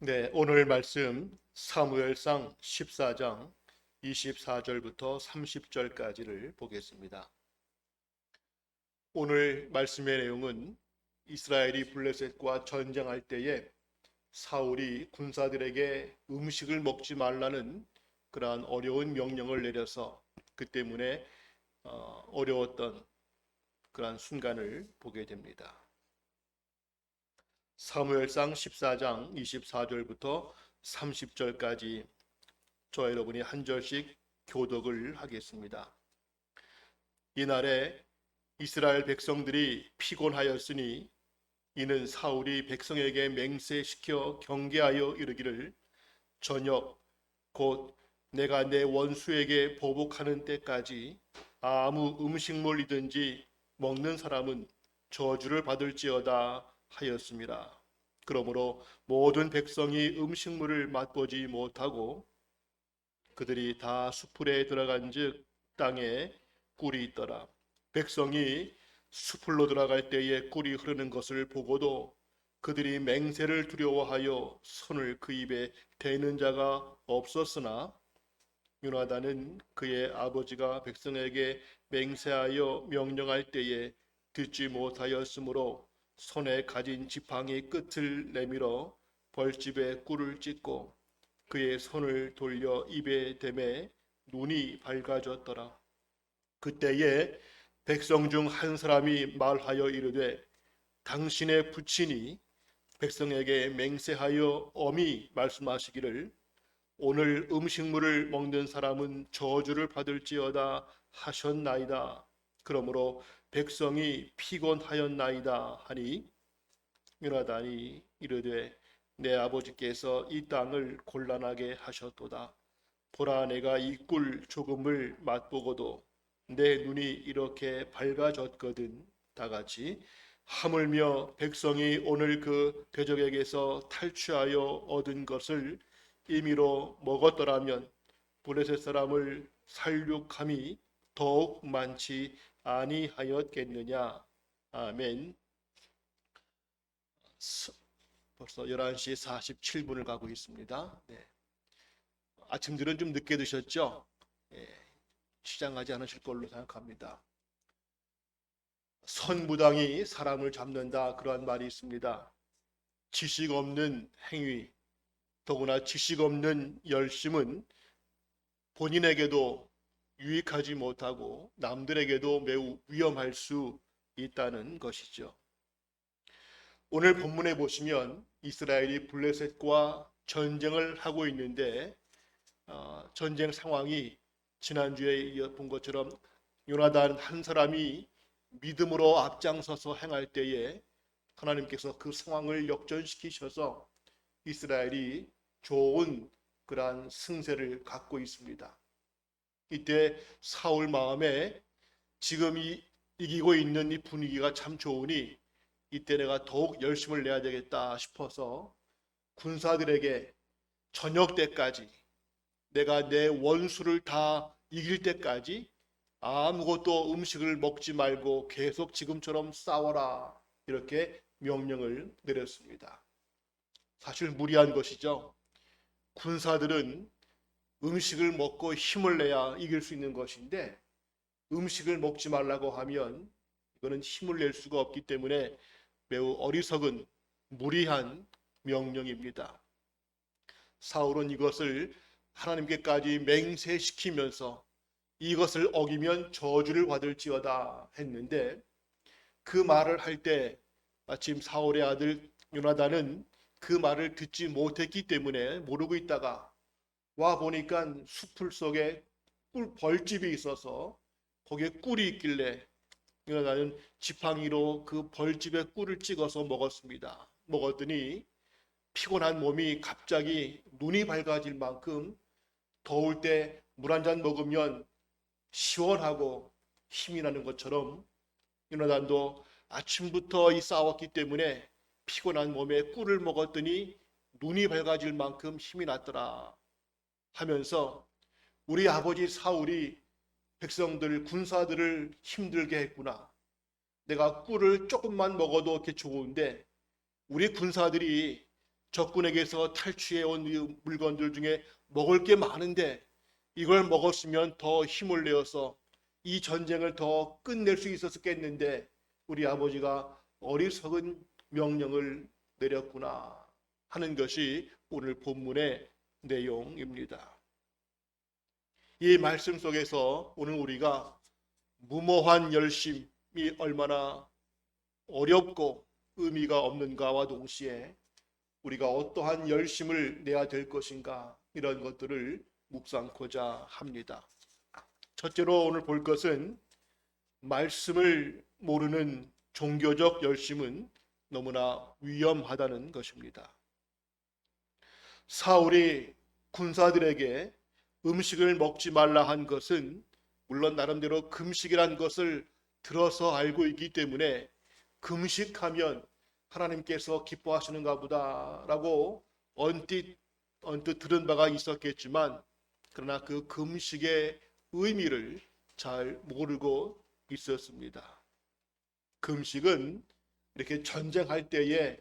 네, 오늘 말씀 사무엘상 14장 24절부터 30절까지를 보겠습니다. 오늘 말씀의 내용은 이스라엘이 블레셋과 전쟁할 때에 사울이 군사들에게 음식을 먹지 말라는 그러한 어려운 명령을 내려서 그 때문에 어려웠던 그러한 순간을 보게 됩니다. 사무엘상 14장 24절부터 30절까지 저 여러분이 한 절씩 교독을 하겠습니다. 이날에 이스라엘 백성들이 피곤하였으니 이는 사울이 백성에게 맹세시켜 경계하여 이르기를 저녁 곧 내가 내 원수에게 보복하는 때까지 아무 음식물이든지 먹는 사람은 저주를 받을지어다 하였습니다. 그러므로 모든 백성이 음식물을 맛보지 못하고 그들이 다 수풀에 들어간즉 땅에 꿀이 있더라. 백성이 수풀로 들어갈 때에 꿀이 흐르는 것을 보고도 그들이 맹세를 두려워하여 손을 그 입에 대는 자가 없었으나 요나단은 그의 아버지가 백성에게 맹세하여 명령할 때에 듣지 못하였으므로 손에 가진 지팡이 끝을 내밀어 벌집에 꿀을 찢고 그의 손을 돌려 입에 대매 눈이 밝아졌더라. 그때에 백성 중 한 사람이 말하여 이르되 당신의 부친이 백성에게 맹세하여 엄히 말씀하시기를 오늘 음식물을 먹는 사람은 저주를 받을지어다 하셨나이다. 그러므로 백성이 피곤하였나이다 하니 요나단이 이르되 내 아버지께서 이 땅을 곤란하게 하셨도다. 보라 내가 이 꿀 조금을 맛보고도 내 눈이 이렇게 밝아졌거든. 다같이 하물며 백성이 오늘 그 대적에게서 탈취하여 얻은 것을 임의로 먹었더라면 블레셋 사람을 살육함이 더욱 많지 아니하였겠느냐. 아멘. 벌써 11시 47분을 가고 있습니다. 네. 아침들은 좀 늦게 드셨죠? 예, 시장하지 않으실 걸로 생각합니다. 선무당이 사람을 잡는다 그러한 말이 있습니다. 지식 없는 행위, 더구나 지식 없는 열심은 본인에게도 유익하지 못하고 남들에게도 매우 위험할 수 있다는 것이죠. 오늘 본문에 보시면 이스라엘이 블레셋과 전쟁을 하고 있는데 전쟁 상황이 지난주에 본 것처럼 요나단 한 사람이 믿음으로 앞장서서 행할 때에 하나님께서 그 상황을 역전시키셔서 이스라엘이 좋은 그러한 승세를 갖고 있습니다. 이때 사울 마음에 지금 이기고 있는 이 분위기가 참 좋으니 이때 내가 더욱 열심을 내야 되겠다 싶어서 군사들에게 저녁 때까지 내가 내 원수를 다 이길 때까지 아무것도 음식을 먹지 말고 계속 지금처럼 싸워라 이렇게 명령을 내렸습니다. 사실 무리한 것이죠. 군사들은 음식을 먹고 힘을 내야 이길 수 있는 것인데 음식을 먹지 말라고 하면 이거는 힘을 낼 수가 없기 때문에 매우 어리석은 무리한 명령입니다. 사울은 이것을 하나님께까지 맹세시키면서 이것을 어기면 저주를 받을지어다 했는데 그 말을 할 때 마침 사울의 아들 요나단은 그 말을 듣지 못했기 때문에 모르고 있다가 와 보니까 수풀 속에 꿀 벌집이 있어서 거기에 꿀이 있길래 요나단은 지팡이로 그 벌집에 꿀을 찍어서 먹었습니다. 먹었더니 피곤한 몸이 갑자기 눈이 밝아질 만큼 더울 때 물 한 잔 먹으면 시원하고 힘이 나는 것처럼 요나단도 아침부터 싸웠기 때문에 피곤한 몸에 꿀을 먹었더니 눈이 밝아질 만큼 힘이 났더라 하면서 우리 아버지 사울이 백성들 군사들을 힘들게 했구나. 내가 꿀을 조금만 먹어도 이렇게 좋은데 우리 군사들이 적군에게서 탈취해 온 이 물건들 중에 먹을 게 많은데 이걸 먹었으면 더 힘을 내어서 이 전쟁을 더 끝낼 수 있었겠는데 우리 아버지가 어리석은 명령을 내렸구나 하는 것이 오늘 본문의 내용입니다. 이 말씀 속에서 오늘 우리가 무모한 열심이 얼마나 어렵고 의미가 없는가와 동시에 우리가 어떠한 열심을 내야 될 것인가 이런 것들을 묵상코자 합니다. 첫째로 오늘 볼 것은 말씀을 모르는 종교적 열심은 너무나 위험하다는 것입니다. 사울이 군사들에게 음식을 먹지 말라 한 것은 물론 나름대로 금식이란 것을 들어서 알고 있기 때문에 금식하면 하나님께서 기뻐하시는가 보다라고 언뜻 들은 바가 있었겠지만 그러나 그 금식의 의미를 잘 모르고 있었습니다. 금식은 이렇게 전쟁할 때에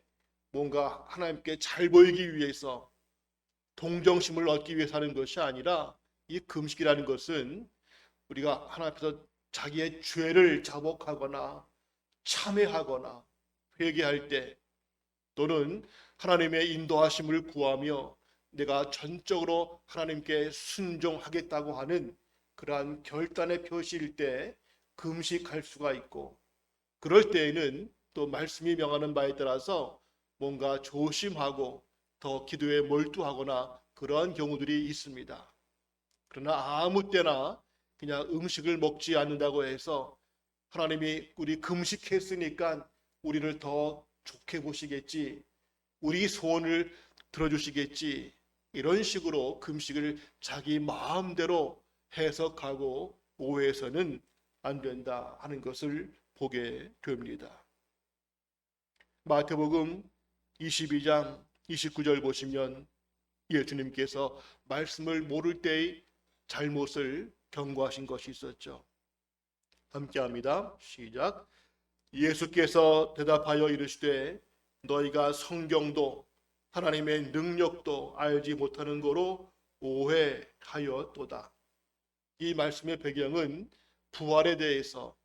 뭔가 하나님께 잘 보이기 위해서 동정심을 얻기 위해서 하는 것이 아니라 이 금식이라는 것은 우리가 하나님 앞에서 자기의 죄를 자복하거나 참회하거나 회개할 때 또는 하나님의 인도하심을 구하며 내가 전적으로 하나님께 순종하겠다고 하는 그러한 결단의 표시일 때 금식할 수가 있고 그럴 때에는 또 말씀이 명하는 바에 따라서 뭔가 조심하고 더 기도에 몰두하거나 그러한 경우들이 있습니다. 그러나 아무 때나 그냥 음식을 먹지 않는다고 해서 하나님이 우리 금식했으니까 우리를 더 좋게 보시겠지, 우리 소원을 들어주시겠지, 이런 식으로 금식을 자기 마음대로 해석하고 오해해서는 안 된다 하는 것을 보게 됩니다. 마태복음 22장 29절 보시면 예수님께서 말씀을 모를 때의 잘못을 경고하신 것이 있었죠. 함께합니다. 시작. 예수께서 대답하여 이르시되 너희가 성경도 하나님의 능력도 알지 못하는 거로 오해하였도다. 이 말씀의 배경은 부활에 대해서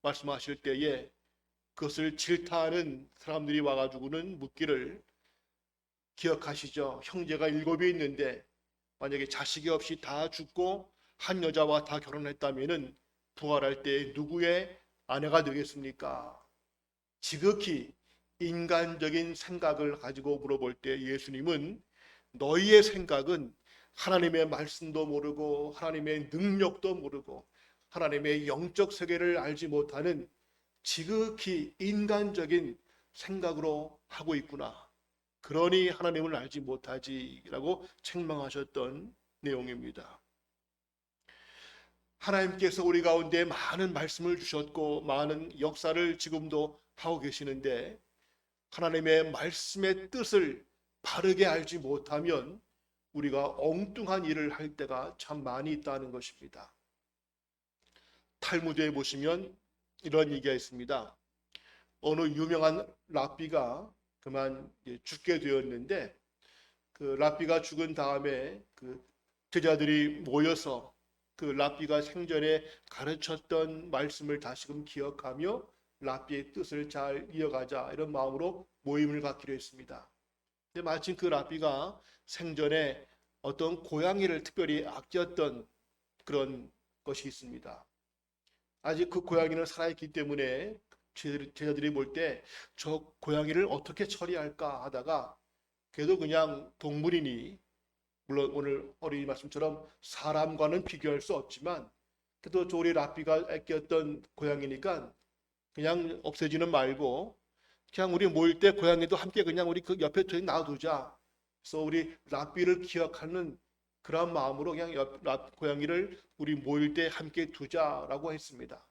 말씀하실 때에 그것을 질타하는 사람들이 와가지고는 묻기를 기억하시죠? 형제가 7이 있는데 만약에 자식이 없이 다 죽고 한 여자와 다 결혼했다면은 부활할 때 누구의 아내가 되겠습니까? 지극히 인간적인 생각을 가지고 물어볼 때 예수님은 너희의 생각은 하나님의 말씀도 모르고 하나님의 능력도 모르고 하나님의 영적 세계를 알지 못하는 지극히 인간적인 생각으로 하고 있구나. 그러니 하나님을 알지 못하지라고 책망하셨던 내용입니다. 하나님께서 우리 가운데 많은 말씀을 주셨고 많은 역사를 지금도 하고 계시는데 하나님의 말씀의 뜻을 바르게 알지 못하면 우리가 엉뚱한 일을 할 때가 참 많이 있다는 것입니다. 탈무드에 보시면 이런 얘기가 있습니다. 어느 유명한 랍비가 그만 죽게 되었는데 그 랍비가 죽은 다음에 그 제자들이 모여서 그 랍비가 생전에 가르쳤던 말씀을 다시금 기억하며 랍비의 뜻을 잘 이어가자 이런 마음으로 모임을 갖기로 했습니다. 근데 마침 그 랍비가 생전에 어떤 고양이를 특별히 아꼈던 그런 것이 있습니다. 아직 그 고양이는 살아있기 때문에 제자들이 볼 때 저 고양이를 어떻게 처리할까 하다가 그래도 그냥 동물이니 물론 오늘 어린이 말씀처럼 사람과는 비교할 수 없지만 그래도 우리 랍비가 아꼈던 고양이니까 그냥 없애지는 말고 그냥 우리 모일 때 고양이도 함께 그냥 우리 그 옆에 놔두자. 그래서 우리 랍비를 기억하는 그런 마음으로 그냥 고양이를 우리 모일 때 함께 두자라고 했습니다.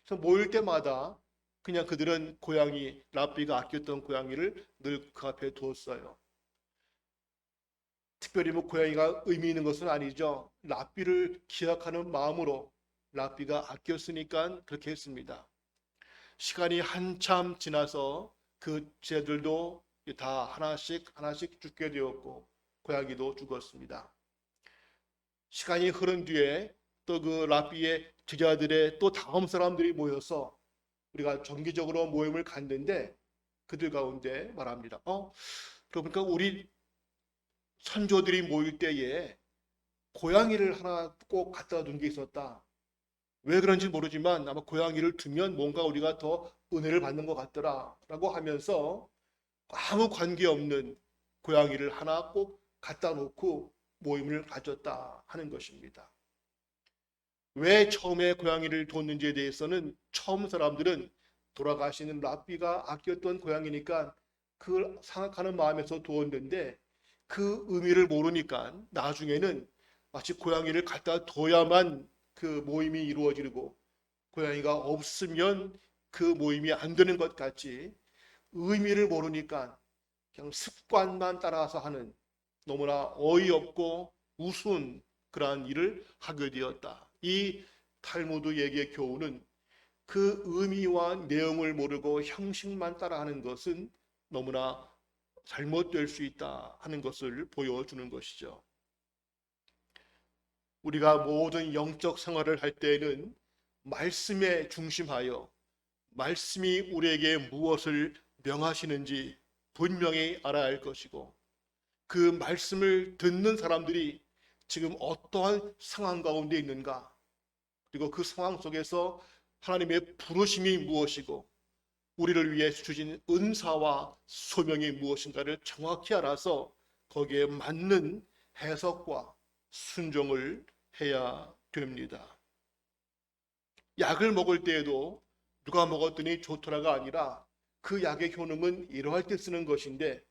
그래서 모일 때마다 그냥 그들은 고양이, 랍비가 아꼈던 고양이를 늘 그 앞에 두었어요. 특별히 뭐 고양이가 의미 있는 것은 아니죠. 랍비를 기억하는 마음으로 랍비가 아꼈으니까 그렇게 했습니다. 시간이 한참 지나서 그 제자들도 다 하나씩 하나씩 죽게 되었고 고양이도 죽었습니다. 시간이 흐른 뒤에 또 그 랍비의 제자들의 또 다음 사람들이 모여서 우리가 정기적으로 모임을 갖는데 그들 가운데 말합니다. 그러니까 우리 선조들이 모일 때에 고양이를 하나 꼭 갖다 둔 게 있었다. 왜 그런지 모르지만 아마 고양이를 두면 뭔가 우리가 더 은혜를 받는 것 같더라 라고 하면서 아무 관계없는 고양이를 하나 꼭 갖다 놓고 모임을 가졌다 하는 것입니다. 왜 처음에 고양이를 뒀는지에 대해서는 처음 사람들은 돌아가시는 랍비가 아꼈던 고양이니까 그걸 생각하는 마음에서 두었는데 그 의미를 모르니까 나중에는 마치 고양이를 갖다 둬야만 그 모임이 이루어지고 고양이가 없으면 그 모임이 안 되는 것 같이 의미를 모르니까 그냥 습관만 따라서 하는 너무나 어이없고 우스운 그러한 일을 하게 되었다. 이 탈무드 얘기의 교훈은 그 의미와 내용을 모르고 형식만 따라하는 것은 너무나 잘못될 수 있다 하는 것을 보여주는 것이죠. 우리가 모든 영적 생활을 할 때에는 말씀에 중심하여 말씀이 우리에게 무엇을 명하시는지 분명히 알아야 할 것이고 그 말씀을 듣는 사람들이 지금 어떠한 상황 가운데 있는가, 그리고 그 상황 속에서 하나님의 부르심이 무엇이고 우리를 위해 주신 은사와 소명이 무엇인가를 정확히 알아서 거기에 맞는 해석과 순종을 해야 됩니다. 약을 먹을 때에도 누가 먹었더니 좋더라가 아니라 그 약의 효능은 이러할 때 쓰는 것인데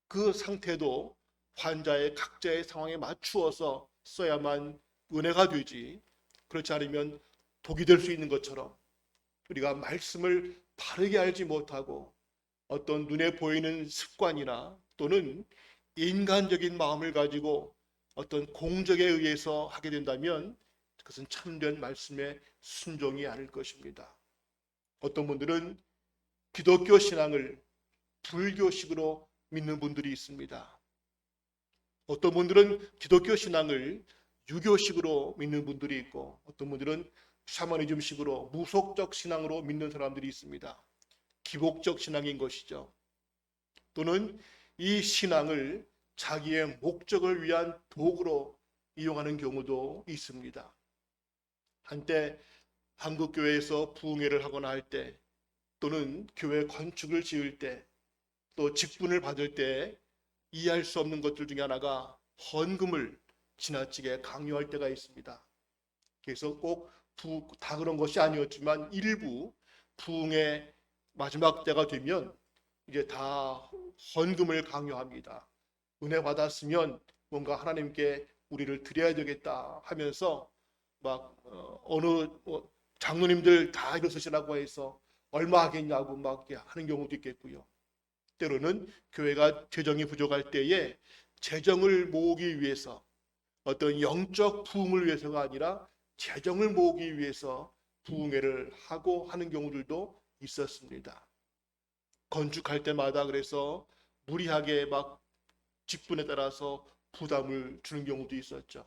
그 상태도 환자의 각자의 상황에 맞추어서 써야만 은혜가 되지, 그렇지 않으면 독이 될 수 있는 것처럼 우리가 말씀을 바르게 알지 못하고 어떤 눈에 보이는 습관이나 또는 인간적인 마음을 가지고 어떤 공적에 의해서 하게 된다면 그것은 참된 말씀에 순종이 아닐 것입니다. 어떤 분들은 기독교 신앙을 불교식으로 믿는 분들이 있습니다. 어떤 분들은 기독교 신앙을 유교식으로 믿는 분들이 있고 어떤 분들은 샤머니즘식으로 무속적 신앙으로 믿는 사람들이 있습니다. 기복적 신앙인 것이죠. 또는 이 신앙을 자기의 목적을 위한 도구로 이용하는 경우도 있습니다. 한때 한국교회에서 부흥회를 하거나 할 때 또는 교회 건축을 지을 때 또 직분을 받을 때 이해할 수 없는 것들 중에 하나가 헌금을 지나치게 강요할 때가 있습니다. 그래서 꼭 다 그런 것이 아니었지만 일부 부흥의 마지막 때가 되면 이제 다 헌금을 강요합니다. 은혜 받았으면 뭔가 하나님께 우리를 드려야 되겠다 하면서 막 어느 장로님들 다 일어서시라고 해서 얼마 하겠냐고 막 하는 경우도 있겠고요. 때로는 교회가 재정이 부족할 때에 재정을 모으기 위해서 어떤 영적 부흥을 위해서가 아니라 재정을 모으기 위해서 부흥회를 하고 하는 경우들도 있었습니다. 건축할 때마다 그래서 무리하게 막 직분에 따라서 부담을 주는 경우도 있었죠.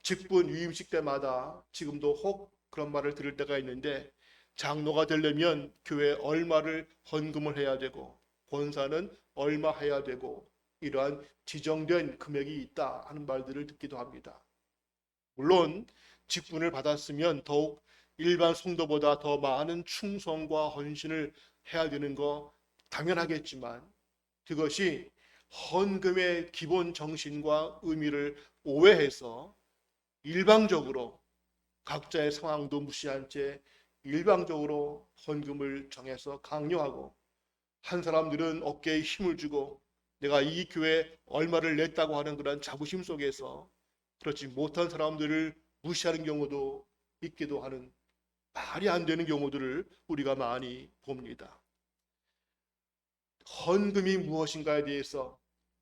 직분 위임식 때마다 지금도 혹 그런 말을 들을 때가 있는데 장로가 되려면 교회에 얼마를 헌금을 해야 되고 권사는 얼마 해야 되고 이러한 지정된 금액이 있다 하는 말들을 듣기도 합니다. 물론 직분을 받았으면 더욱 일반 성도보다 더 많은 충성과 헌신을 해야 되는 거 당연하겠지만 그것이 헌금의 기본 정신과 의미를 오해해서 일방적으로 각자의 상황도 무시한 채 일방적으로 헌금을 정해서 강요하고 한 사람들은 어깨에 힘을 주고 내가 이 교회에 얼마를 냈다고 하는 그런 자부심 속에서 그렇지 못한 사람들을 무시하는 경우도 있기도 하는 말이 안 되는 경우들을 우리가 많이 봅니다. 헌금이 무엇인가에 대해서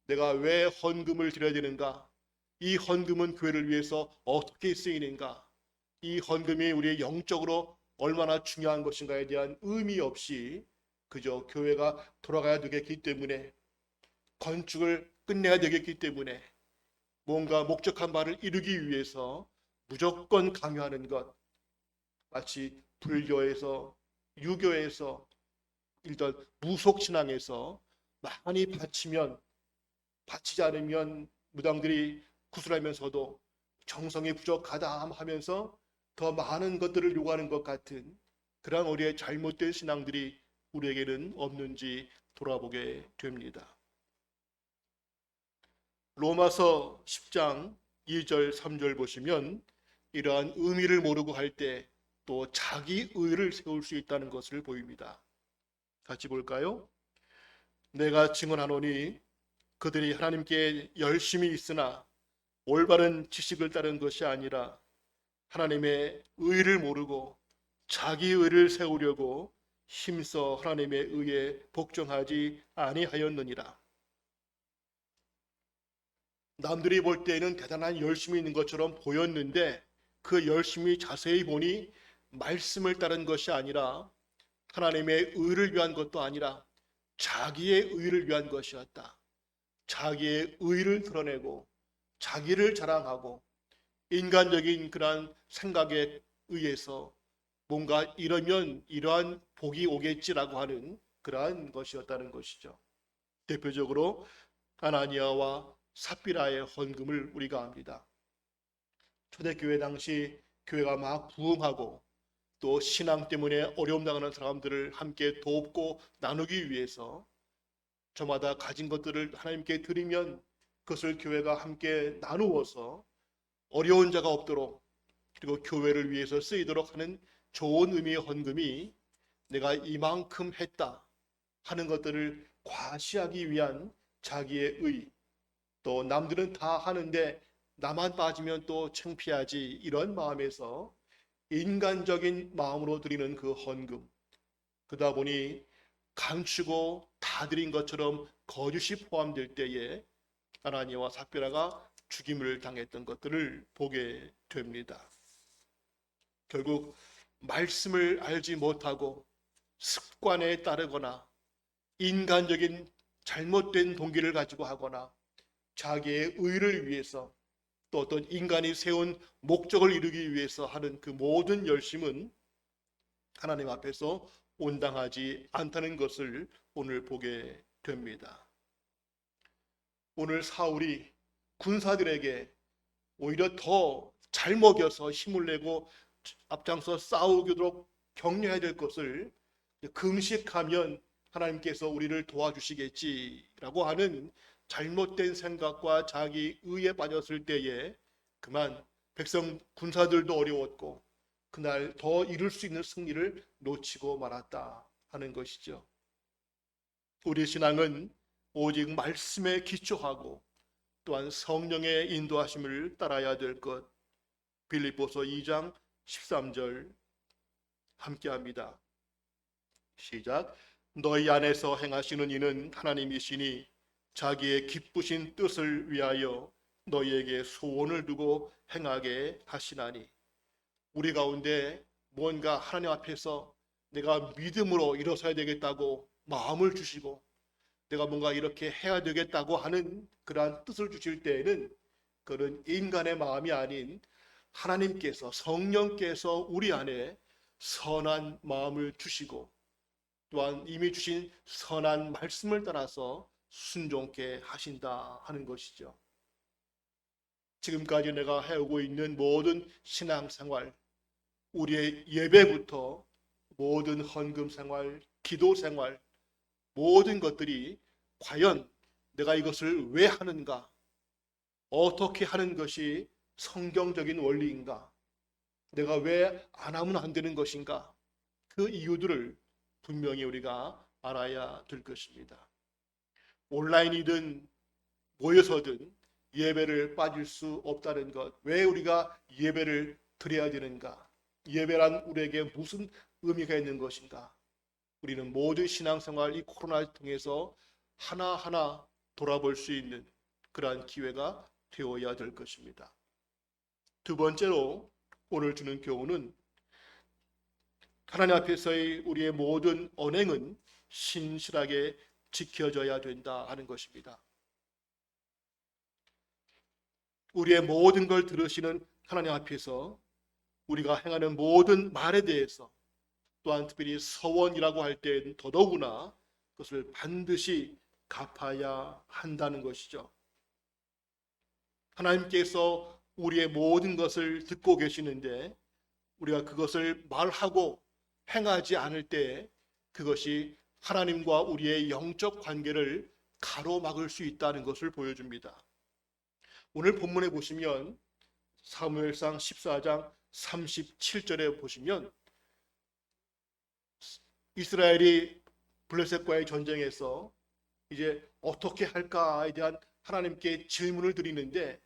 내가 왜 헌금을 드려야 되는가? 이 헌금은 교회를 위해서 어떻게 쓰이는가? 이 헌금이 우리의 영적으로 얼마나 중요한 것인가에 대한 의미 없이 그저 교회가 돌아가야 되겠기 때문에, 건축을 끝내야 되겠기 때문에, 뭔가 목적한 바를 이루기 위해서 무조건 강요하는 것, 마치 불교에서, 유교에서, 일단 무속신앙에서 많이 바치지 않으면 무당들이 구슬하면서도 정성이 부족하다 하면서 더 많은 것들을 요구하는 것 같은 그런 우리의 잘못된 신앙들이 우리에게는 없는지 돌아보게 됩니다. 로마서 10장 2절 3절 보시면 이러한 의미를 모르고 할 때 또 자기 의를 세울 수 있다는 것을 보입니다. 같이 볼까요? 내가 증언하노니 그들이 하나님께 열심히 있으나 올바른 지식을 따른 것이 아니라 하나님의 의를 모르고 자기 의를 세우려고 힘써 하나님의 의에 복종하지 아니하였느니라. 남들이 볼 때에는 대단한 열심이 있는 것처럼 보였는데 그 열심이 자세히 보니 말씀을 따른 것이 아니라 하나님의 의를 위한 것도 아니라 자기의 의를 위한 것이었다. 자기의 의를 드러내고 자기를 자랑하고 인간적인 그러한 생각에 의해서 뭔가 이러면 이러한 복이 오겠지라고 하는 그러한 것이었다는 것이죠. 대표적으로 아나니아와 삽비라의 헌금을 우리가 압니다. 초대교회 당시 교회가 막 부흥하고 또 신앙 때문에 어려움 당하는 사람들을 함께 돕고 나누기 위해서 저마다 가진 것들을 하나님께 드리면 그것을 교회가 함께 나누어서 어려운 자가 없도록 그리고 교회를 위해서 쓰이도록 하는 좋은 의미의 헌금이 내가 이만큼 했다 하는 것들을 과시하기 위한 자기의 의, 또 남들은 다 하는데 나만 빠지면 또 창피하지, 이런 마음에서 인간적인 마음으로 드리는 그 헌금, 그러다 보니 감추고 다 드린 것처럼 거짓이 포함될 때에 아나니아와 삽비라가 죽임을 당했던 것들을 보게 됩니다. 결국 말씀을 알지 못하고 습관에 따르거나 인간적인 잘못된 동기를 가지고 하거나 자기의 의를 위해서 또 어떤 인간이 세운 목적을 이루기 위해서 하는 그 모든 열심은 하나님 앞에서 온당하지 않다는 것을 오늘 보게 됩니다. 오늘 사울이 군사들에게 오히려 더 잘 먹여서 힘을 내고 앞장서 싸우도록 격려해야 될 것을 금식하면 하나님께서 우리를 도와주시겠지라고 하는 잘못된 생각과 자기 의에 빠졌을 때에 그만 백성 군사들도 어려웠고 그날 더 이룰 수 있는 승리를 놓치고 말았다 하는 것이죠. 우리 신앙은 오직 말씀에 기초하고 또한 성령의 인도하심을 따라야 될 것. 빌립보서 2장 13절 함께합니다. 시작. 너희 안에서 행하시는 이는 하나님이시니 자기의 기쁘신 뜻을 위하여 너희에게 소원을 두고 행하게 하시나니. 우리 가운데 뭔가 하나님 앞에서 내가 믿음으로 일어서야 되겠다고 마음을 주시고 내가 뭔가 이렇게 해야 되겠다고 하는 그러한 뜻을 주실 때에는 그런 인간의 마음이 아닌 하나님께서, 성령께서 우리 안에 선한 마음을 주시고 또한 이미 주신 선한 말씀을 따라서 순종케 하신다 하는 것이죠. 지금까지 내가 해오고 있는 모든 신앙생활, 우리의 예배부터 모든 헌금 생활, 기도 생활, 모든 것들이 과연 내가 이것을 왜 하는가, 어떻게 하는 것이 성경적인 원리인가, 내가 왜 안 하면 안 되는 것인가, 그 이유들을 분명히 우리가 알아야 될 것입니다. 온라인이든 모여서든 예배를 빠질 수 없다는 것, 왜 우리가 예배를 드려야 되는가, 예배란 우리에게 무슨 의미가 있는 것인가, 우리는 모든 신앙생활 이 코로나를 통해서 하나하나 돌아볼 수 있는 그러한 기회가 되어야 될 것입니다. 두 번째로 오늘 주는 교훈은 하나님 앞에서의 우리의 모든 언행은 신실하게 지켜져야 된다 하는 것입니다. 우리의 모든 걸 들으시는 하나님 앞에서 우리가 행하는 모든 말에 대해서, 또한 특별히 서원이라고 할 때는 더더구나 그것을 반드시 갚아야 한다는 것이죠. 하나님께서 우리의 모든 것을 듣고 계시는데 우리가 그것을 말하고 행하지 않을 때 그것이 하나님과 우리의 영적 관계를 가로막을 수 있다는 것을 보여줍니다. 오늘 본문에 보시면 사무엘상 14장 37절에 보시면 이스라엘이 블레셋과의 전쟁에서 이제 어떻게 할까에 대한 하나님께 질문을 드리는데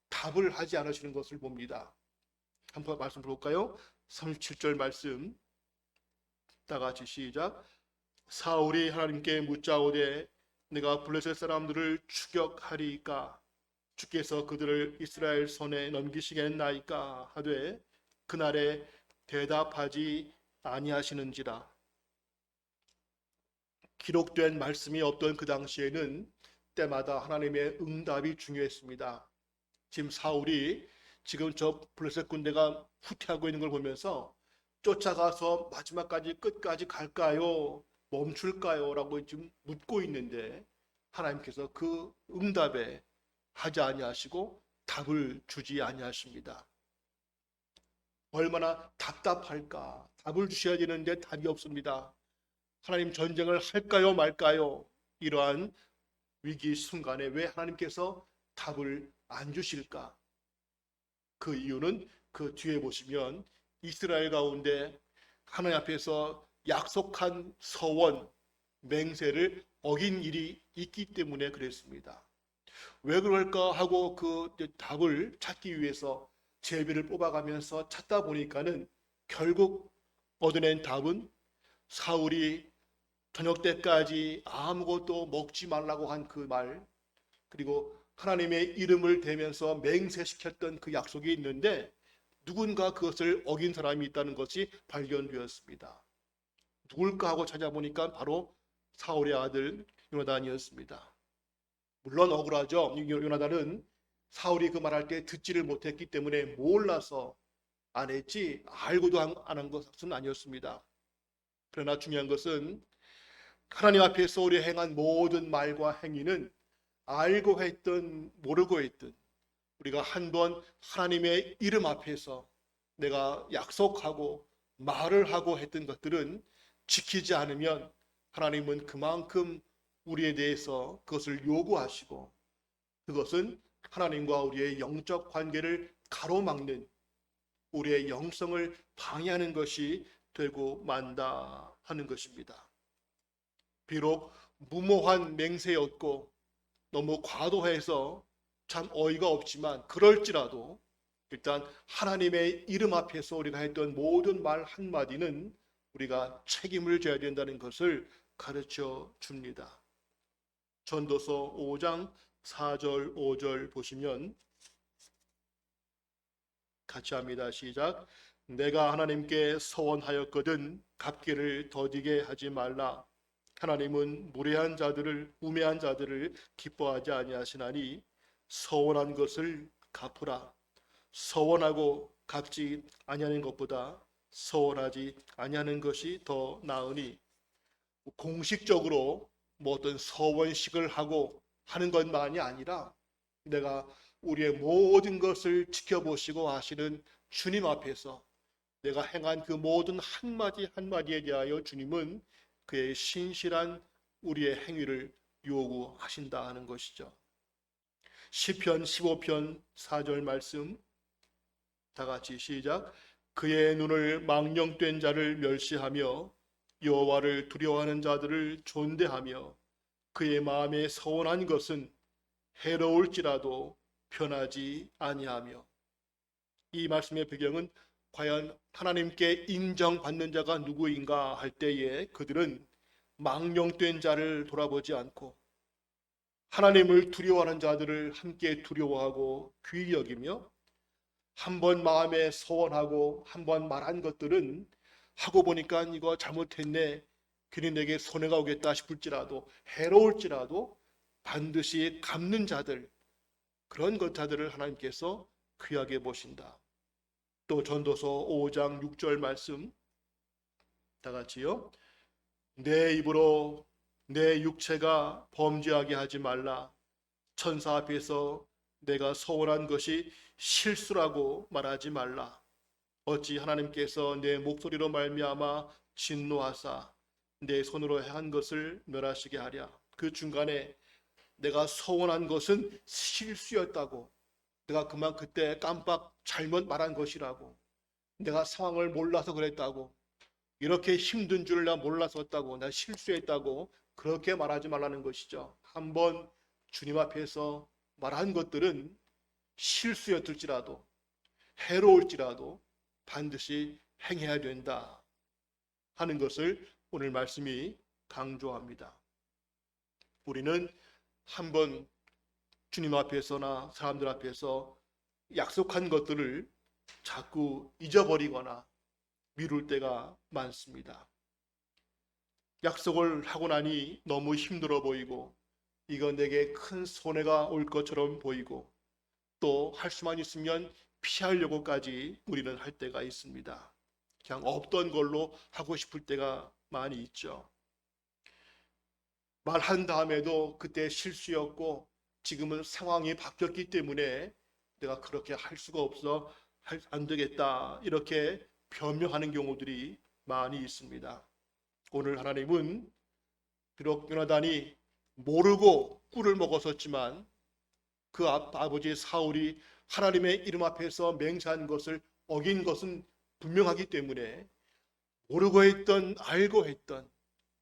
답을 하지 않으시는 것을 봅니다. 한번 말씀 볼까요? 37절 말씀 다 같이 시작. 사울이 하나님께 묻자오되 내가 블레셋 사람들을 추격하리이까 주께서 그들을 이스라엘 손에 넘기시겠나이까 하되 그날에 대답하지 아니하시는지라. 기록된 말씀이 없던 그 당시에는 때마다 하나님의 응답이 중요했습니다. 지금 사울이 지금 저 블레셋 군대가 후퇴하고 있는 걸 보면서 쫓아가서 마지막까지 끝까지 갈까요? 멈출까요? 라고 지금 묻고 있는데 하나님께서 그 응답에 하지 아니하시고 답을 주지 아니하십니다. 얼마나 답답할까? 답을 주셔야 되는데 답이 없습니다. 하나님 전쟁을 할까요 말까요? 이러한 위기 순간에 왜 하나님께서 답을 안 주실까? 그 이유는 그 뒤에 보시면 이스라엘 가운데 하나님 앞에서 약속한 서원, 맹세를 어긴 일이 있기 때문에 그랬습니다. 왜 그럴까 하고 그 답을 찾기 위해서 제비를 뽑아가면서 찾다 보니까는 결국 얻어낸 답은 사울이 저녁 때까지 아무것도 먹지 말라고 한 그 말, 그리고 하나님의 이름을 대면서 맹세시켰던 그 약속이 있는데 누군가 그것을 어긴 사람이 있다는 것이 발견되었습니다. 누굴까 하고 찾아보니까 바로 사울의 아들 요나단이었습니다. 물론 억울하죠. 요나단은 사울이 그 말할 때 듣지를 못했기 때문에 몰라서 안 했지 알고도 안 한 것은 아니었습니다. 그러나 중요한 것은 하나님 앞에서 우리 행한 모든 말과 행위는 알고 했든 모르고 했든 우리가 한번 하나님의 이름 앞에서 내가 약속하고 말을 하고 했던 것들은 지키지 않으면 하나님은 그만큼 우리에 대해서 그것을 요구하시고 그것은 하나님과 우리의 영적 관계를 가로막는 우리의 영성을 방해하는 것이 되고 만다 하는 것입니다. 비록 무모한 맹세였고 너무 과도해서 참 어이가 없지만 그럴지라도 일단 하나님의 이름 앞에서 우리가 했던 모든 말 한마디는 우리가 책임을 져야 된다는 것을 가르쳐 줍니다. 전도서 5장 4절 5절 보시면 같이 합니다. 시작. 내가 하나님께 서원하였거든 갚기를 더디게 하지 말라. 하나님은 무례한 자들을 우매한 자들을 기뻐하지 아니하시나니 서원한 것을 갚으라. 서원하고 갚지 아니하는 것보다 서원하지 아니하는 것이 더 나으니 공식적으로 어떤 서원식을 하고 하는 것만이 아니라 내가 우리의 모든 것을 지켜보시고 하시는 주님 앞에서 내가 행한 그 모든 한마디 한마디에 대하여 주님은 그의 신실한 우리의 행위를 요구하신다 하는 것이죠. 시편 15편 4절 말씀 다 같이 시작. 그의 눈을 망령된 자를 멸시하며 여호와를 두려워하는 자들을 존대하며 그의 마음에 서운한 것은 해로울지라도 편하지 아니하며. 이 말씀의 배경은 과연 하나님께 인정받는 자가 누구인가 할 때에 그들은 망령된 자를 돌아보지 않고 하나님을 두려워하는 자들을 함께 두려워하고 귀히 여기며 한번 마음에 소원하고 한번 말한 것들은 하고 보니까 이거 잘못했네, 괜히 내게 손해가 오겠다 싶을지라도, 해로울지라도 반드시 갚는 자들, 그런 것자들을 하나님께서 귀하게 보신다. 또 전도서 5장 6절 말씀 다 같이요. 내 입으로 내 육체가 범죄하게 하지 말라. 천사 앞에서 내가 서원한 것이 실수라고 말하지 말라. 어찌 하나님께서 내 목소리로 말미암아 진노하사 내 손으로 한 것을 멸하시게 하랴. 그 중간에 내가 서원한 것은 실수였다고, 내가 그만 그때 깜빡 잘못 말한 것이라고, 내가 상황을 몰라서 그랬다고, 이렇게 힘든 줄 내가 몰랐었다고, 내가 실수했다고 그렇게 말하지 말라는 것이죠. 한번 주님 앞에서 말한 것들은 실수였을지라도, 해로울지라도 반드시 행해야 된다 하는 것을 오늘 말씀이 강조합니다. 우리는 한번 주님 앞에서나 사람들 앞에서 약속한 것들을 자꾸 잊어버리거나 미룰 때가 많습니다. 약속을 하고 나니 너무 힘들어 보이고, 이건 내게 큰 손해가 올 것처럼 보이고, 또 할 수만 있으면 피하려고까지 우리는 할 때가 있습니다. 그냥 없던 걸로 하고 싶을 때가 많이 있죠. 말한 다음에도 그때 실수였고 지금은 상황이 바뀌었기 때문에 내가 그렇게 할 수가 없어, 안 되겠다, 이렇게 변명하는 경우들이 많이 있습니다. 오늘 하나님은 비록 요나단이 모르고 꿀을 먹었었지만 그 아버지 사울이 하나님의 이름 앞에서 맹세한 것을 어긴 것은 분명하기 때문에 모르고 했던 알고 했던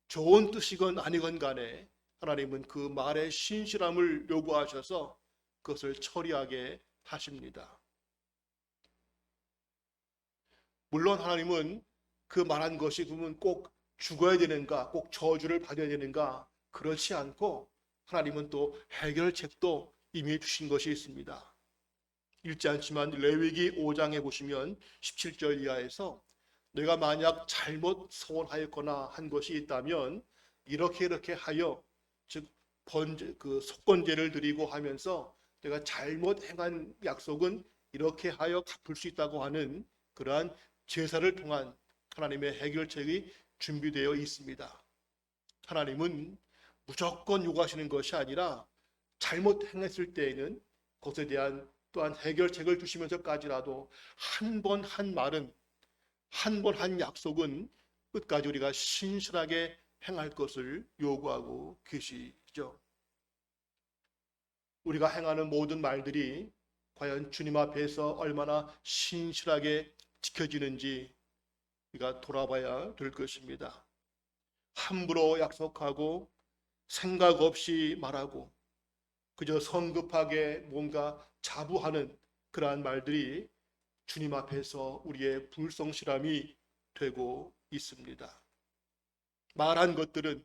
좋은 뜻이건 아니건 간에 하나님은 그 말의 신실함을 요구하셔서 그것을 처리하게 하십니다. 물론 하나님은 그 말한 것이 그러면 꼭 죽어야 되는가, 꼭 저주를 받아야 되는가, 그렇지 않고 하나님은 또 해결책도 이미 주신 것이 있습니다. 읽지 않지만 레위기 5장에 보시면 17절 이하에서 내가 만약 잘못 서원하였거나 한 것이 있다면 이렇게 하여, 즉 속건제를 드리고 하면서 내가 잘못 행한 약속은 이렇게 하여 갚을 수 있다고 하는 그러한 제사를 통한 하나님의 해결책이 준비되어 있습니다. 하나님은 무조건 요구하시는 것이 아니라 잘못 행했을 때에는 그것에 대한 또한 해결책을 주시면서까지라도 한 번 한 말은, 한 번 한 약속은 끝까지 우리가 신실하게 행할 것을 요구하고 계시죠. 우리가 행하는 모든 말들이 과연 주님 앞에서 얼마나 신실하게 지켜지는지 우리가 돌아봐야 될 것입니다. 함부로 약속하고 생각 없이 말하고 그저 성급하게 뭔가 자부하는 그러한 말들이 주님 앞에서 우리의 불성실함이 되고 있습니다. 말한 것들은,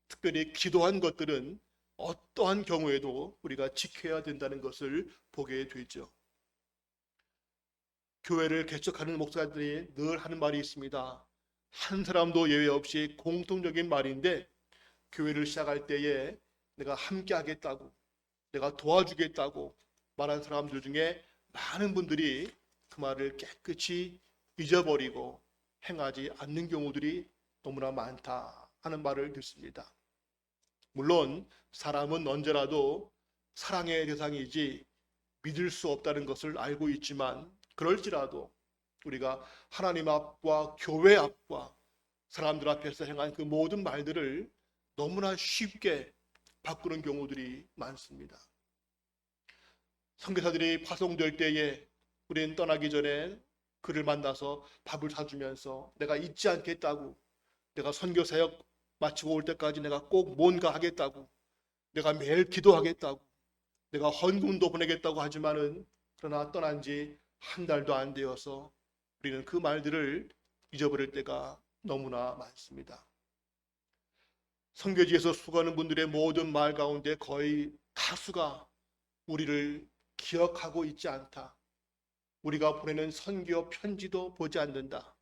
특별히 기도한 것들은 어떠한 경우에도 우리가 지켜야 된다는 것을 보게 되죠. 교회를 개척하는 목사들이 늘 하는 말이 있습니다. 한 사람도 예외 없이 공통적인 말인데, 교회를 시작할 때에 내가 함께 하겠다고, 내가 도와주겠다고 말한 사람들 중에 많은 분들이 그 말을 깨끗이 잊어버리고 행하지 않는 경우들이 너무나 많다 하는 말을 듣습니다. 물론 사람은 언제라도 사랑의 대상이지 믿을 수 없다는 것을 알고 있지만, 그럴지라도 우리가 하나님 앞과 교회 앞과 사람들 앞에서 행한 그 모든 말들을 너무나 쉽게 바꾸는 경우들이 많습니다. 선교사들이 파송될 때에 우리는 떠나기 전에 그를 만나서 밥을 사주면서 내가 잊지 않겠다고, 내가 선교사역 마치고 올 때까지 내가 꼭 뭔가 하겠다고, 내가 매일 기도하겠다고, 내가 헌금도 보내겠다고 하지만은, 그러나 떠난 지 한 달도 안 되어서 우리는 그 말들을 잊어버릴 때가 너무나 많습니다. 선교지에서 수고하는 분들의 모든 말 가운데 거의 다수가 우리를 기억하고 있지 않다, 우리가 보내는 선교 편지도 보지 않는다,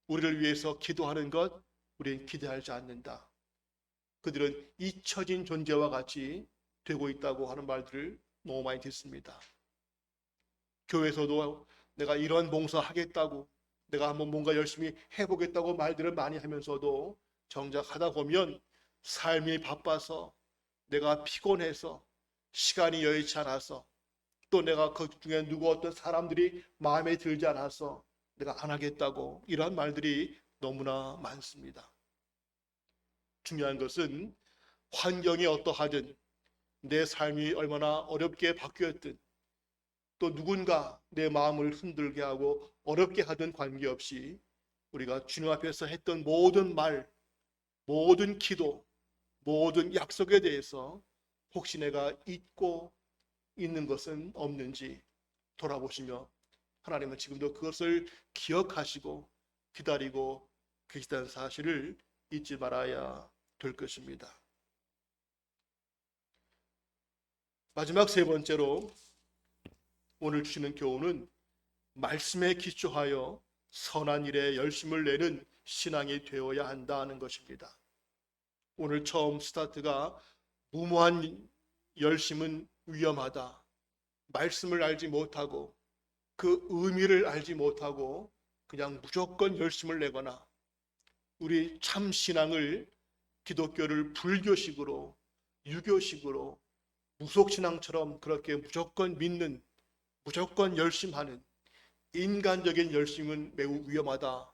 우리를 위해서 기도하는 것 우리는 기대하지 않는다. 그들은 잊혀진 존재와 같이 되고 있다고 하는 말들을 너무 많이 듣습니다. 교회에서도 내가 이런 봉사하겠다고, 내가 한번 뭔가 열심히 해보겠다고 말들을 많이 하면서도 정작 하다 보면 삶이 바빠서, 내가 피곤해서, 시간이 여의치 않아서, 또 내가 그 중에 누구 어떤 사람들이 마음에 들지 않아서 내가 안 하겠다고, 이러한 말들이 너무나 많습니다. 중요한 것은 환경이 어떠하든, 내 삶이 얼마나 어렵게 바뀌었든, 또 누군가 내 마음을 흔들게 하고 어렵게 하든 관계없이 우리가 주님 앞에서 했던 모든 말, 모든 기도, 모든 약속에 대해서 혹시 내가 잊고 있는 것은 없는지 돌아보시며 하나님은 지금도 그것을 기억하시고 기다리고 계시다는 사실을 잊지 말아야 될 것입니다. 마지막 세 번째로 오늘 주시는 교훈은 말씀에 기초하여 선한 일에 열심을 내는 신앙이 되어야 한다는 것입니다. 오늘 처음 스타트가 무모한 열심은 위험하다. 말씀을 알지 못하고 그 의미를 알지 못하고 그냥 무조건 열심을 내거나 우리 참 신앙을 기독교를 불교식으로 유교식으로 무속신앙처럼 그렇게 무조건 믿는 무조건 열심하는 인간적인 열심은 매우 위험하다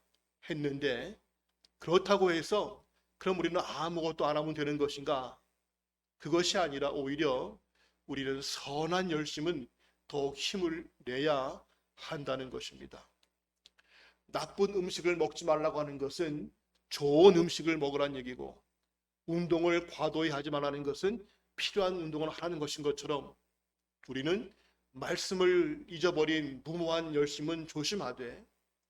했는데 그렇다고 해서 그럼 우리는 아무것도 안 하면 되는 것인가? 그것이 아니라 오히려 우리는 선한 열심은 더욱 힘을 내야 한다는 것입니다. 나쁜 음식을 먹지 말라고 하는 것은 좋은 음식을 먹으란 얘기고 운동을 과도히 하지 말라는 것은 필요한 운동을 하는 것인 것처럼 우리는 말씀을 잊어버린 무모한 열심은 조심하되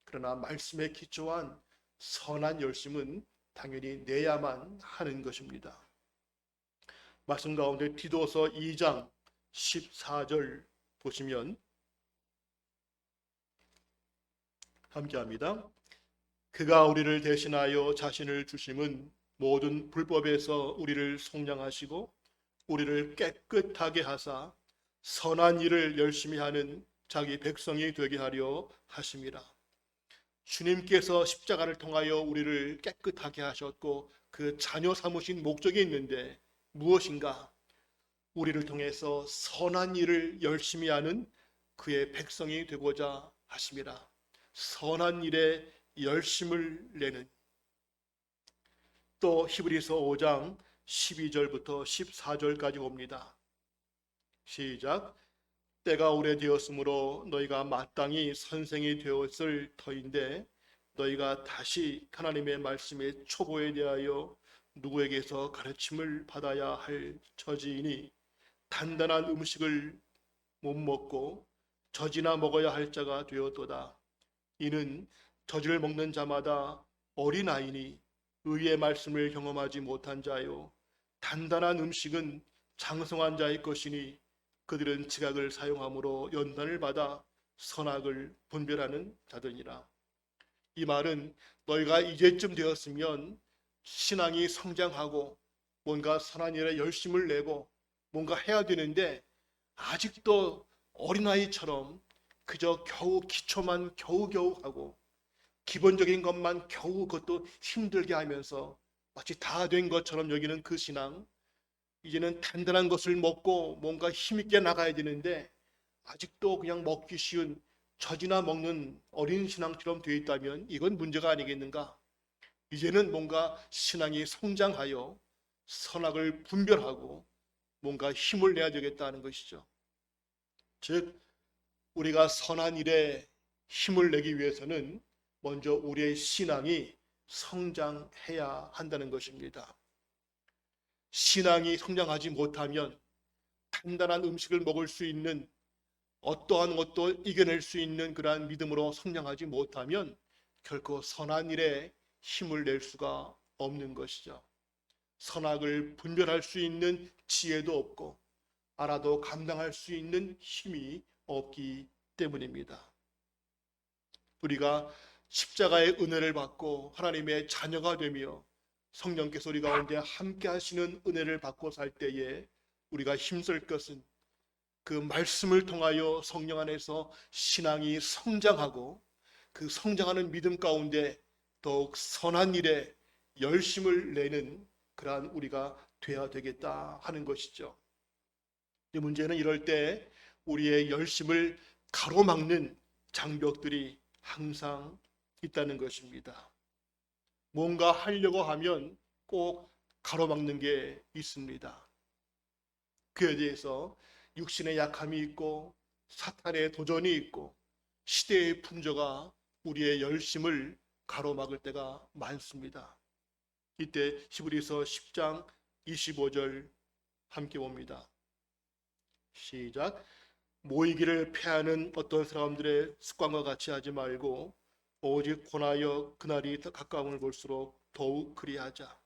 그러나 말씀에 기초한 선한 열심은 당연히 내야만 하는 것입니다. 말씀 가운데 디도서 2장 14절 보시면 함께합니다. 그가 우리를 대신하여 자신을 주심은 모든 불법에서 우리를 속량하시고 우리를 깨끗하게 하사 선한 일을 열심히 하는 자기 백성이 되게 하려 하심이라. 주님께서 십자가를 통하여 우리를 깨끗하게 하셨고 그 자녀 삼으신 목적이 있는데 무엇인가? 우리를 통해서 선한 일을 열심히 하는 그의 백성이 되고자 하심이라. 선한 일에 열심을 내는. 또 히브리서 5장 12절부터 14절까지 봅니다. 시작. 때가 오래되었으므로 너희가 마땅히 선생이 되었을 터인데 너희가 다시 하나님의 말씀의 초보에 대하여 누구에게서 가르침을 받아야 할 처지이니 단단한 음식을 못 먹고 젖이나 먹어야 할 자가 되었도다. 이는 젖을 먹는 자마다 어린아이니 의의 말씀을 경험하지 못한 자요 단단한 음식은 장성한 자의 것이니 그들은 지각을 사용함으로 연단을 받아 선악을 분별하는 자들이라. 이 말은 너희가 이제쯤 되었으면 신앙이 성장하고 뭔가 선한 일에 열심을 내고 뭔가 해야 되는데 아직도 어린아이처럼 그저 겨우 기초만 겨우겨우 하고 기본적인 것만 겨우 그것도 힘들게 하면서 마치 다 된 것처럼 여기는 그 신앙, 이제는 단단한 것을 먹고 뭔가 힘있게 나가야 되는데 아직도 그냥 먹기 쉬운 젖이나 먹는 어린 신앙처럼 되어 있다면 이건 문제가 아니겠는가? 이제는 뭔가 신앙이 성장하여 선악을 분별하고 뭔가 힘을 내야 되겠다는 것이죠. 즉 우리가 선한 일에 힘을 내기 위해서는 먼저 우리의 신앙이 성장해야 한다는 것입니다. 신앙이 성장하지 못하면 단단한 음식을 먹을 수 있는 어떠한 것도 이겨낼 수 있는 그러한 믿음으로 성장하지 못하면 결코 선한 일에 힘을 낼 수가 없는 것이죠. 선악을 분별할 수 있는 지혜도 없고 알아도 감당할 수 있는 힘이 없기 때문입니다. 우리가 십자가의 은혜를 받고 하나님의 자녀가 되며 성령께서 우리 가운데 함께 하시는 은혜를 받고 살 때에 우리가 힘쓸 것은 그 말씀을 통하여 성령 안에서 신앙이 성장하고 그 성장하는 믿음 가운데 더욱 선한 일에 열심을 내는 그러한 우리가 되어야 되겠다 하는 것이죠. 이 문제는 이럴 때 우리의 열심을 가로막는 장벽들이 항상 있다는 것입니다. 뭔가 하려고 하면 꼭 가로막는 게 있습니다. 그에 대해서 육신의 약함이 있고 사탄의 도전이 있고 시대의 풍조가 우리의 열심을 가로막을 때가 많습니다. 이때 히브리서 10장 25절 함께 봅니다. 시작. 모이기를 패하는 어떤 사람들의 습관과 같이 하지 말고 오직 권하여 그날이 더 가까움을 볼수록 더욱 그리하자.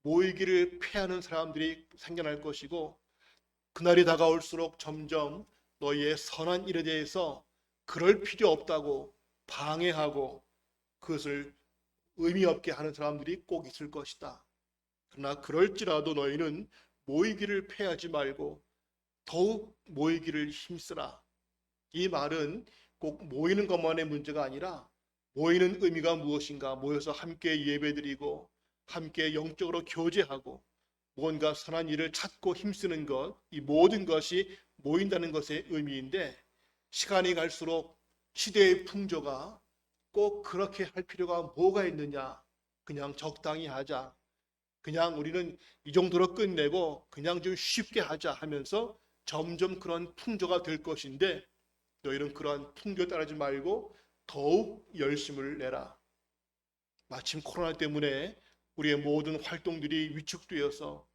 모이기를 패하는 사람들이 생겨날 것이고 그날이 다가올수록 점점 너희의 선한 일에 대해서 그럴 필요 없다고 방해하고 그것을 의미 없게 하는 사람들이 꼭 있을 것이다. 그러나 그럴지라도 너희는 모이기를 패하지 말고 더욱 모이기를 힘쓰라. 이 말은 꼭 모이는 것만의 문제가 아니라 모이는 의미가 무엇인가, 모여서 함께 예배드리고 함께 영적으로 교제하고 무언가 선한 일을 찾고 힘쓰는 것, 이 모든 것이 모인다는 것의 의미인데 시간이 갈수록 시대의 풍조가 꼭 그렇게 할 필요가 뭐가 있느냐, 그냥 적당히 하자, 그냥 우리는 이 정도로 끝내고 그냥 좀 쉽게 하자 하면서 점점 그런 풍조가 될 것인데 너희는 그러한 풍조에 따르지 말고 더욱 열심을 내라. 마침 코로나 때문에 우리의 모든 활동들이 위축되어서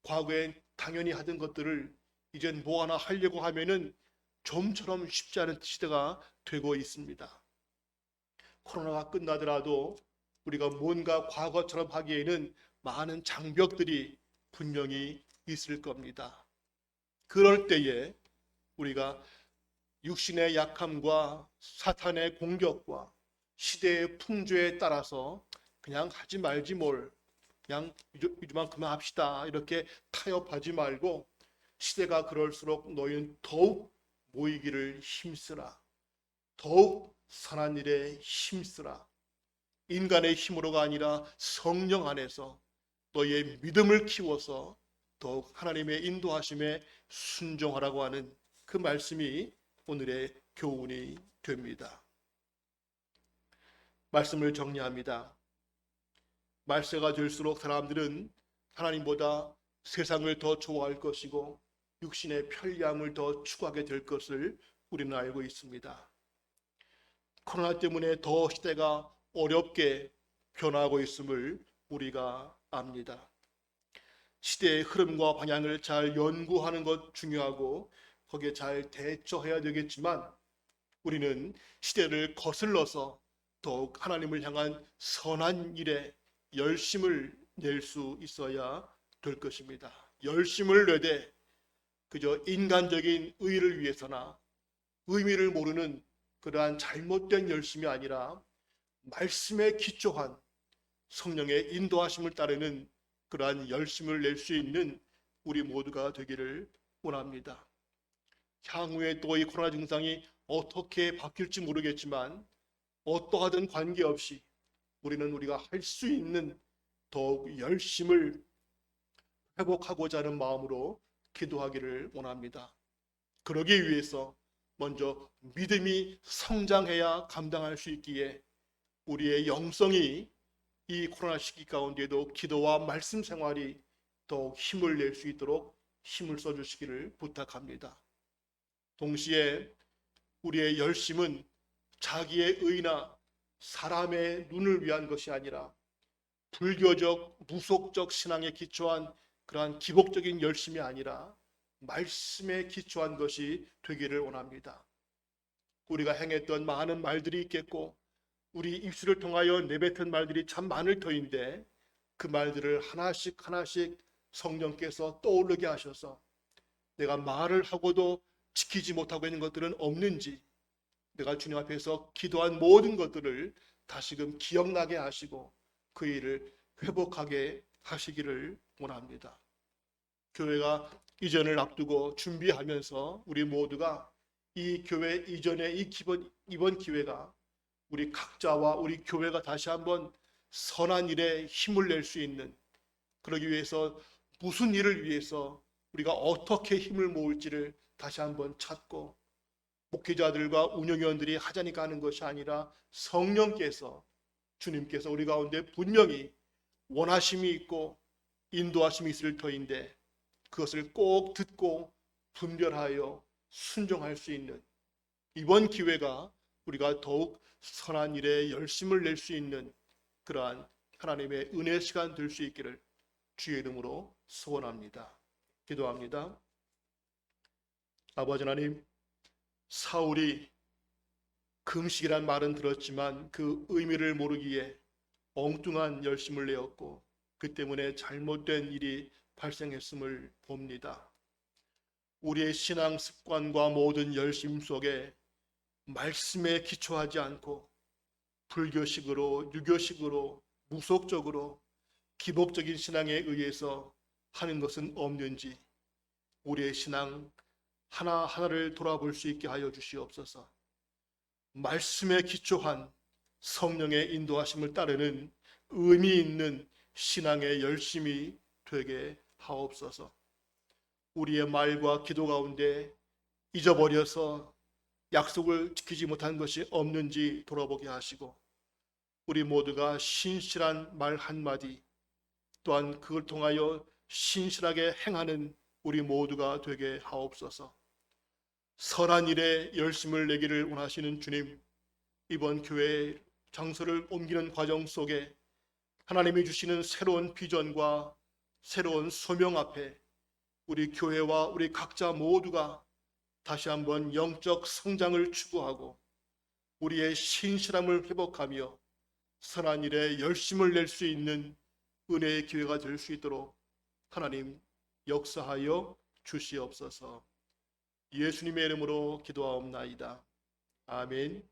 과거에 당연히 하던 것들을 이젠 뭐 하나 하려고 하면은 좀처럼 쉽지 않은 시대가 되고 있습니다. 코로나가 끝나더라도 우리가 뭔가 과거처럼 하기에는 많은 장벽들이 분명히 있을 겁니다. 그럴 때에 우리가 육신의 약함과 사탄의 공격과 시대의 풍조에 따라서 그냥 하지 말지 뭘, 그냥 이제만 그만합시다 이렇게 타협하지 말고 시대가 그럴수록 너희는 더욱 모이기를 힘쓰라. 더욱 선한 일에 힘쓰라. 인간의 힘으로가 아니라 성령 안에서 너희의 믿음을 키워서 더욱 하나님의 인도하심에 순종하라고 하는 그 말씀이 오늘의 교훈이 됩니다. 말씀을 정리합니다. 말세가 될수록 사람들은 하나님보다 세상을 더 좋아할 것이고 육신의 편리함을 더 추구하게 될 것을 우리는 알고 있습니다. 코로나 때문에 더 시대가 어렵게 변화하고 있음을 우리가 압니다. 시대의 흐름과 방향을 잘 연구하는 것 중요하고 거기에 잘 대처해야 되겠지만 우리는 시대를 거슬러서 더욱 하나님을 향한 선한 일에 열심을 낼 수 있어야 될 것입니다. 열심을 내되 그저 인간적인 의의를 위해서나 의미를 모르는 그러한 잘못된 열심이 아니라 말씀에 기초한 성령의 인도하심을 따르는 그러한 열심을 낼 수 있는 우리 모두가 되기를 원합니다. 향후에 또 이 코로나 증상이 어떻게 바뀔지 모르겠지만 어떠하든 관계없이 우리는 우리가 할 수 있는 더욱 열심을 회복하고자 하는 마음으로 기도하기를 원합니다. 그러기 위해서 먼저 믿음이 성장해야 감당할 수 있기에 우리의 영성이 이 코로나 시기 가운데도 기도와 말씀 생활이 더욱 힘을 낼 수 있도록 힘을 써주시기를 부탁합니다. 동시에 우리의 열심은 자기의 의나 사람의 눈을 위한 것이 아니라 불교적 무속적 신앙에 기초한 그러한 기복적인 열심이 아니라 말씀에 기초한 것이 되기를 원합니다. 우리가 행했던 많은 말들이 있겠고 우리 입술을 통하여 내뱉은 말들이 참 많을 터인데 그 말들을 하나씩 하나씩 성령께서 떠오르게 하셔서 내가 말을 하고도 지키지 못하고 있는 것들은 없는지, 내가 주님 앞에서 기도한 모든 것들을 다시금 기억나게 하시고 그 일을 회복하게 하시기를 원합니다. 교회가 이전을 앞두고 준비하면서 우리 모두가 이 교회 이전의 이번 기회가 우리 각자와 우리 교회가 다시 한번 선한 일에 힘을 낼 수 있는, 그러기 위해서 무슨 일을 위해서 우리가 어떻게 힘을 모을지를 다시 한번 찾고, 목회자들과 운영위원들이 하자니까 하는 것이 아니라 성령께서, 주님께서 우리 가운데 분명히 원하심이 있고 인도하심이 있을 터인데 그것을 꼭 듣고 분별하여 순종할 수 있는 이번 기회가 우리가 더욱 선한 일에 열심을 낼 수 있는 그러한 하나님의 은혜 시간 될 수 있기를 주의 이름으로 소원합니다. 기도합니다. 아버지 하나님, 사울이 금식이란 말은 들었지만 그 의미를 모르기에 엉뚱한 열심을 내었고 그 때문에 잘못된 일이 발생했음을 봅니다. 우리의 신앙 습관과 모든 열심 속에 말씀에 기초하지 않고 불교식으로, 유교식으로, 무속적으로 기복적인 신앙에 의해서 하는 것은 없는지 우리의 신앙 하나하나를 돌아볼 수 있게 하여 주시옵소서. 말씀에 기초한 성령의 인도하심을 따르는 의미 있는 신앙의 열심이 되게 하옵소서. 우리의 말과 기도 가운데 잊어버려서 약속을 지키지 못한 것이 없는지 돌아보게 하시고 우리 모두가 신실한 말 한마디 또한 그걸 통하여 신실하게 행하는 우리 모두가 되게 하옵소서. 선한 일에 열심을 내기를 원하시는 주님, 이번 교회 장소를 옮기는 과정 속에 하나님이 주시는 새로운 비전과 새로운 소명 앞에 우리 교회와 우리 각자 모두가 다시 한번 영적 성장을 추구하고 우리의 신실함을 회복하며 선한 일에 열심을 낼 수 있는 은혜의 기회가 될 수 있도록 하나님 역사하여 주시옵소서. 예수님의 이름으로 기도하옵나이다. 아멘.